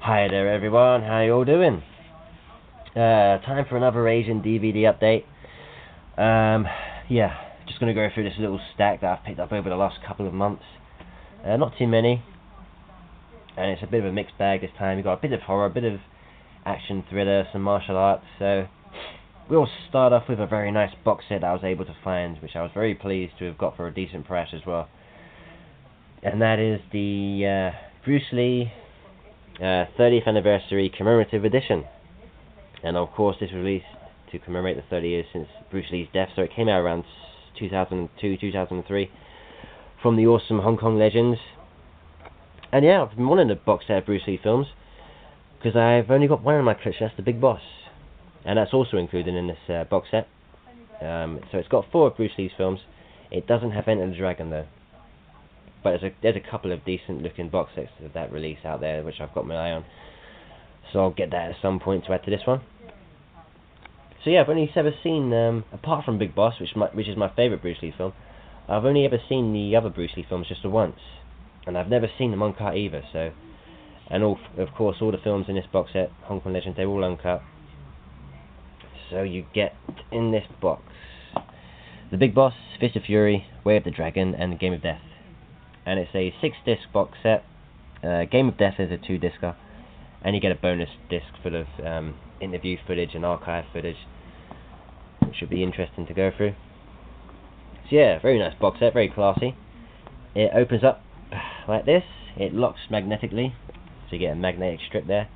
Hi there everyone, how you all doing? Time for another Asian DVD update. Yeah, just going to go through this little stack that I've picked up over the last couple of months. Not too many, and it's a bit of a mixed bag this time. We've got a bit of horror, a bit of action thriller, some martial arts. So we'll start off with a very nice box set that I was able to find, which I was very pleased to have got for a decent price as well. And that is the Bruce Lee 30th anniversary commemorative edition, and of course this was released to commemorate the 30 years since Bruce Lee's death, so it came out around 2002-2003 from the awesome Hong Kong legends. And yeah, I've been wanting a box set of Bruce Lee films because I've only got one in my collection. That's the Big Boss, and that's also included in this box set. So it's got 4 of Bruce Lee's films. It doesn't have Enter the Dragon though, but there's a couple of decent looking box sets of that release out there which I've got my eye on, so I'll get that at some point to add to this one. So yeah, I've only ever seen, apart from Big Boss, which is my favourite Bruce Lee film, I've only ever seen the other Bruce Lee films just the once, and I've never seen the Mongkok either. So, and of course all the films in this box set, Hong Kong Legends, they're all uncut. So you get in this box the Big Boss, Fist of Fury, Way of the Dragon, and Game of Death. And it's a 6-disc box set. Game of Death is a 2-discer, and you get a bonus disc full of interview footage and archive footage, which should be interesting to go through. So yeah, very nice box set, very classy. It opens up like this. It locks magnetically, so you get a magnetic strip there,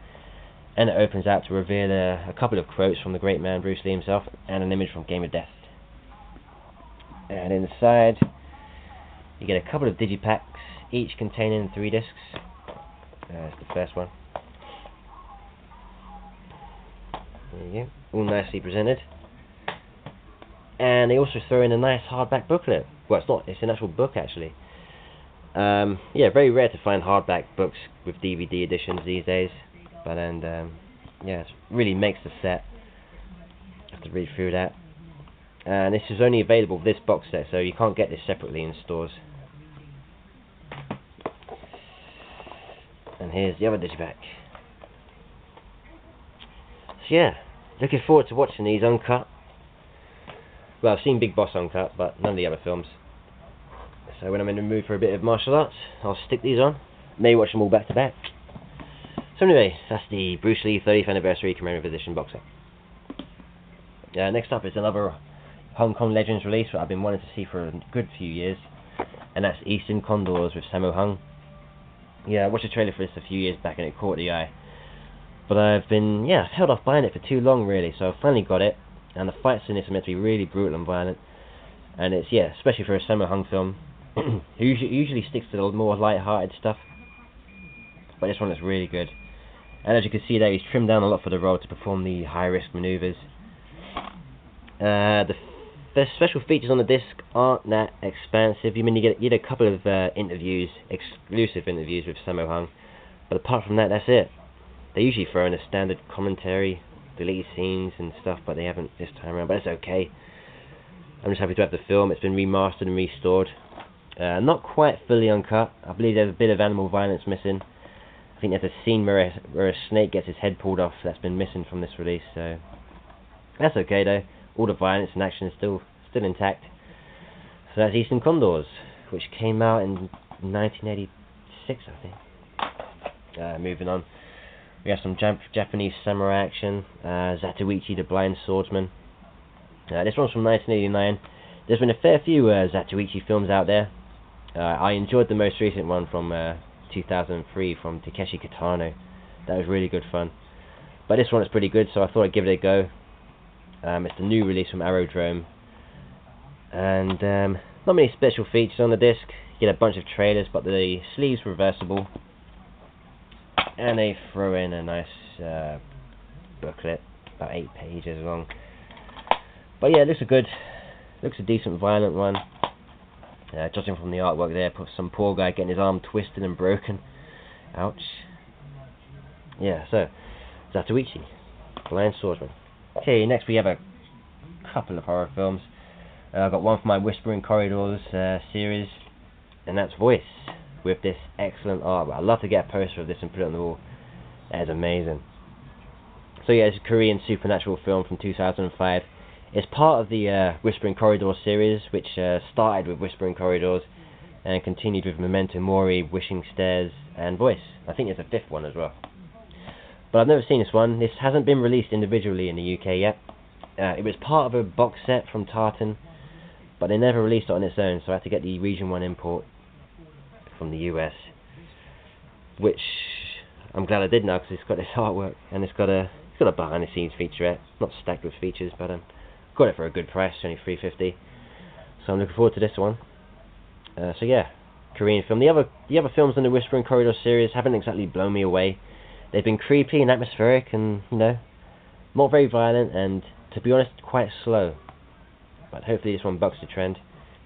and it opens out to reveal a couple of quotes from the great man Bruce Lee himself, and an image from Game of Death. And inside you get a couple of digipacks, each containing 3 discs. That's the first one. There you go, all nicely presented. And they also throw in a nice hardback booklet. Well, it's an actual book actually. Yeah, very rare to find hardback books with DVD editions these days. But yeah, it really makes the set. I have to read through that. And this is only available with this box set, so you can't get this separately in stores. And here's the other digipack. So yeah, looking forward to watching these uncut. Well, I've seen Big Boss uncut, but none of the other films. So when I'm in the mood for a bit of martial arts, I'll stick these on. Maybe watch them all back to back. So anyway, that's the Bruce Lee 30th anniversary commemorative edition box set. Next up is another Hong Kong Legends release that I've been wanting to see for a good few years, and that's Eastern Condors with Sammo Hung. Yeah, I watched a trailer for this a few years back and it caught the eye, but I've held off buying it for too long really, so I finally got it. And the fights in this are meant to be really brutal and violent, and it's, yeah, especially for a Sammo Hung film, who usually sticks to the more light-hearted stuff, but this one is really good. And as you can see there, he's trimmed down a lot for the role to perform the high-risk maneuvers. The special features on the disc aren't that expansive. You get a couple of interviews, exclusive interviews with Sammo Hung, but apart from that, that's it. They usually throw in a standard commentary, deleted scenes and stuff, but they haven't this time around, but it's okay. I'm just happy to have the film. It's been remastered and restored. Not quite fully uncut. I believe there's a bit of animal violence missing. I think there's a scene where a snake gets his head pulled off that's been missing from this release, so that's okay though. All the violence and action is still intact. So that's Eastern Condors, which came out in 1986, I think. Moving on, we have some Japanese samurai action. Zatoichi, the Blind Swordsman. This one's from 1989. There's been a fair few Zatoichi films out there. I enjoyed the most recent one from 2003 from Takeshi Kitano. That was really good fun. But this one is pretty good, so I thought I'd give it a go. It's the new release from Aerodrome. And not many special features on the disc. You get a bunch of trailers, but the sleeves reversible. And they throw in a nice booklet, about 8 pages long. But yeah, it looks good. Looks a decent violent one. Judging from the artwork there, put some poor guy getting his arm twisted and broken. Ouch. Yeah, so Zatoichi, Blind Swordsman. Okay, next we have a couple of horror films. I've got one for my Whispering Corridors series, and that's Voice, with this excellent artwork. I'd love to get a poster of this and put it on the wall. That is amazing. So yeah, it's a Korean supernatural film from 2005. It's part of the Whispering Corridors series, which started with Whispering Corridors and continued with Memento Mori, Wishing Stairs, and Voice. I think there's a fifth one as well. But I've never seen this one. This hasn't been released individually in the UK yet. It was part of a box set from Tartan, but they never released it on its own, so I had to get the Region 1 import from the US, which I'm glad I did now, because it's got this artwork, and it's got a behind the scenes featurette, not stacked with features, but got it for a good price, only $3.50. So I'm looking forward to this one. So yeah, Korean film. The other films in the Whispering Corridor series haven't exactly blown me away. They've been creepy and atmospheric, and not very violent, and to be honest, quite slow. But hopefully this one bucks the trend.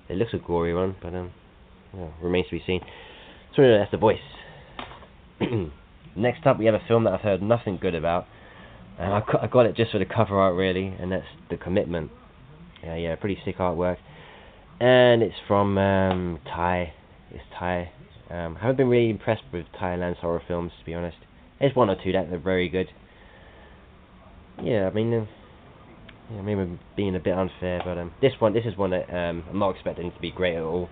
It looks a gory one, but remains to be seen. So anyway, that's The Voice. Next up, we have a film that I've heard nothing good about, and I got it just for the cover art really, and that's The Commitment. Yeah, pretty sick artwork, and it's from Thai. It's Thai. Haven't been really impressed with Thailand's horror films, to be honest. There's one or two that are very good. Yeah, I mean, maybe I'm being a bit unfair, but this is one that I'm not expecting to be great at all.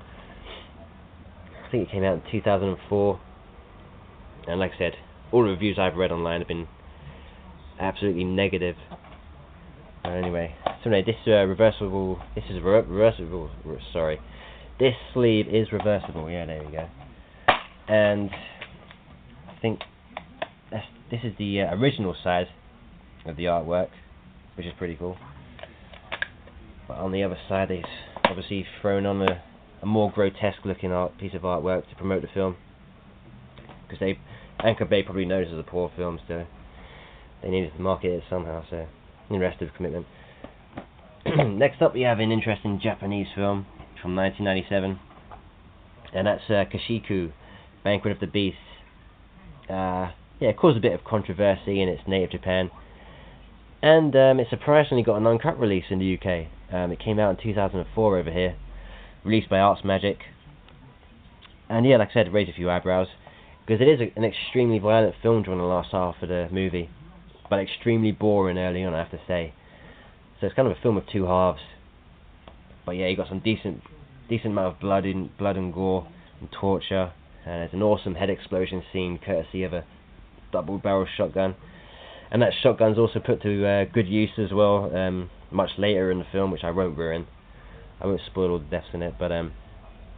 I think it came out in 2004, and like I said, all the reviews I've read online have been absolutely negative. Anyway, this reversible. This is reversible. Sorry, this sleeve is reversible. Yeah, there we go. And I think this is the original size of the artwork, which is pretty cool. But on the other side, they've obviously thrown on a more grotesque looking piece of artwork to promote the film, because Anchor Bay probably knows it's a poor film, so they needed to market it somehow. So, interested Commitment. Next up, we have an interesting Japanese film from 1997, and that's Kichiku, Banquet of the Beasts. It caused a bit of controversy in its native Japan, and it surprisingly got an uncut release in the UK. It came out in 2004 over here, released by Arts Magic, and yeah, like I said, it raised a few eyebrows, because it is an extremely violent film during the last half of the movie, but extremely boring early on, I have to say. So it's kind of a film of two halves. But yeah, you got some decent amount of blood and gore and torture, and there's an awesome head explosion scene courtesy of a double-barrel shotgun, and that shotgun's also put to good use as well much later in the film, which I won't ruin. I won't spoil all the deaths in it, but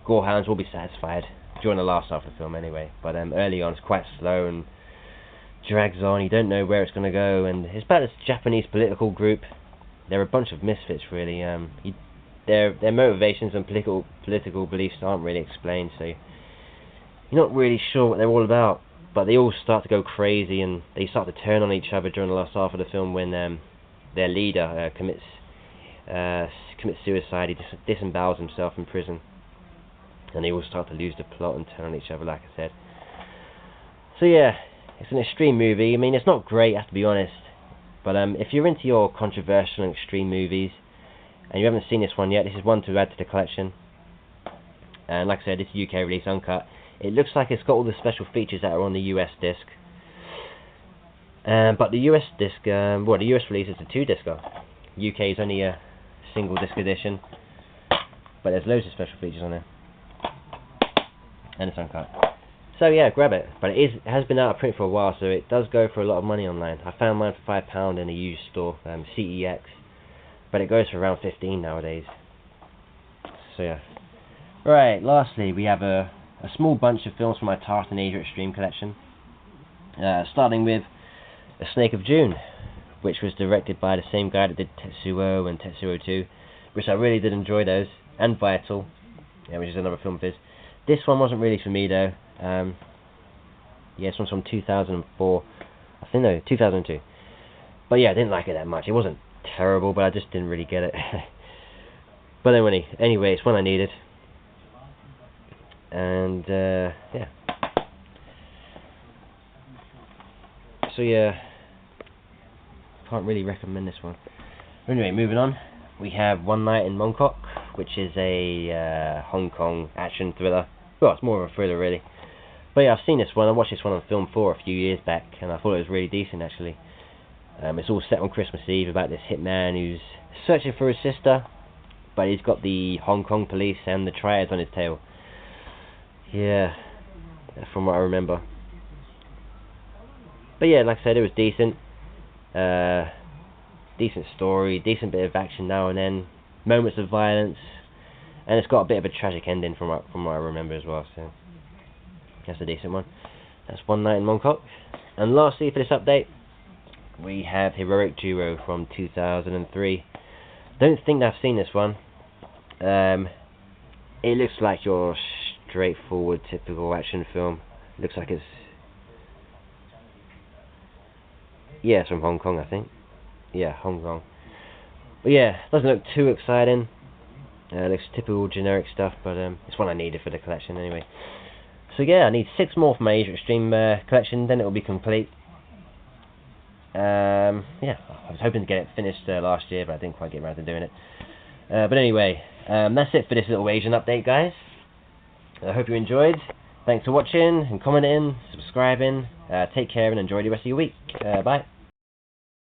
gorehounds will be satisfied during the last half of the film anyway. But early on it's quite slow and drags on. You don't know where it's going to go, and it's about this Japanese political group. They're a bunch of misfits really. Their motivations and political beliefs aren't really explained, so you're not really sure what they're all about. But they all start to go crazy, and they start to turn on each other during the last half of the film when their leader commits suicide. He disembowels himself in prison, and they all start to lose the plot and turn on each other, like I said. So yeah, it's an extreme movie. I mean, it's not great, I have to be honest, but if you're into your controversial and extreme movies, and you haven't seen this one yet, this is one to add to the collection. And like I said, this is UK release uncut. It looks like it's got all the special features that are on the US disc. But the US disc, the US release is a 2-discer. UK is only a single disc edition, but there's loads of special features on it, and it's uncut. So yeah, grab it. But it has been out of print for a while, so it does go for a lot of money online. I found mine for £5 in a used store, CEX, but it goes for around 15 nowadays. So yeah. Right, lastly, we have a small bunch of films from my Tartan Asia Extreme collection, starting with A Snake of June, which was directed by the same guy that did Tetsuo and Tetsuo 2, which I really did enjoy those, and Vital, which is another film of his. This one wasn't really for me though. This one's from 2004, I think, no, 2002. But yeah, I didn't like it that much. It wasn't terrible, but I just didn't really get it. But anyway, it's one I needed. And yeah. So yeah, can't really recommend this one. Anyway, moving on, we have One Night in Mongkok, which is a Hong Kong action thriller. Well, it's more of a thriller really, But yeah, I've seen this one. I watched this one on Film 4 a few years back, and I thought it was really decent actually. It's all set on Christmas Eve about this hitman who's searching for his sister, but he's got the Hong Kong police and the triads on his tail. Yeah, from what I remember. But yeah, like I said, it was decent. Decent story, decent bit of action now and then, moments of violence, and it's got a bit of a tragic ending from what I remember as well. So that's a decent one. That's One Night in Mongkok. And lastly, for this update, we have Heroic Duo from 2003. Don't think I've seen this one. It looks like your straightforward, typical action film. Looks like it's from Hong Kong, I think. Yeah, Hong Kong. But yeah, doesn't look too exciting. Looks typical generic stuff, but it's one I needed for the collection anyway. So yeah, I need 6 more for my Asia Extreme collection, then it will be complete. Yeah, I was hoping to get it finished last year, but I didn't quite get around to doing it. But anyway, that's it for this little Asian update, guys. I hope you enjoyed. Thanks for watching and commenting, subscribing. Take care and enjoy the rest of your week. Bye.